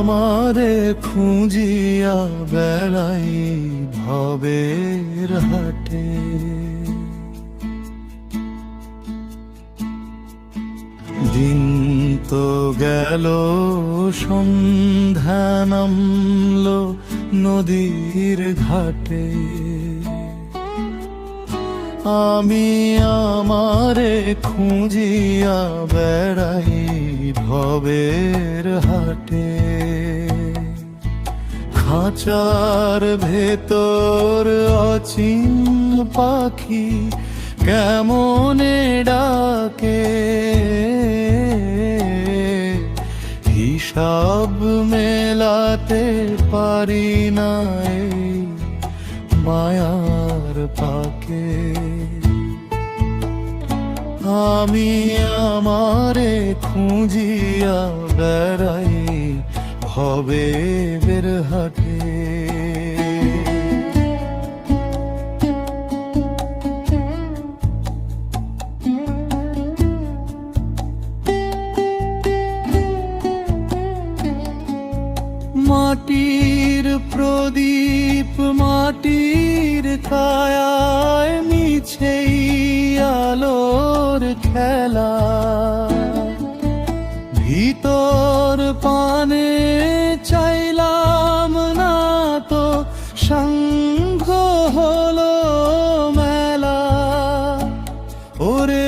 আমারে খুঁজিয়া বেড়াই ভবের হাটে। দিন তো গেল সন্ধ্যা নামলো নদীর ঘাটে। আমি আমারে খুঁজিয়া বেড়াই ভবের হাটে। খাঁচার ভেতর অচিন পাখি কেমনে ডাকে। হিসাব মেলাতে পারি না এই মায়ার পাকে। আমি আমারে খুঁজিয়া বেড়াই ভবের হাটে। মাটির প্রদীপ মাটির কায়ায় মিছেই আলোর খেলা। ভিতর পানে চাইলাম না তো সাংঘ হলো মেলা। ওরে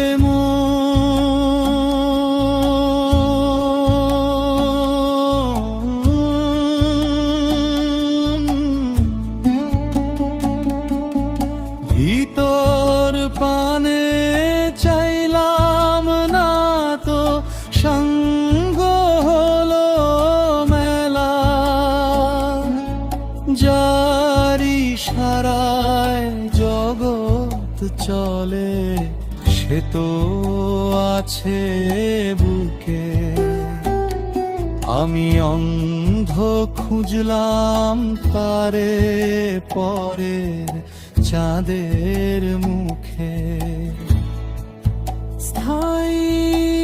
ভিতর পানে চাইলাম না তো সঙ্গ হলো মেলা। জারি সারায় জগৎ চলে সে তো আছে বুকে। আমি অন্ধ খুঁজলাম তারে পরের চাঁদের মুখে। স্থায়ী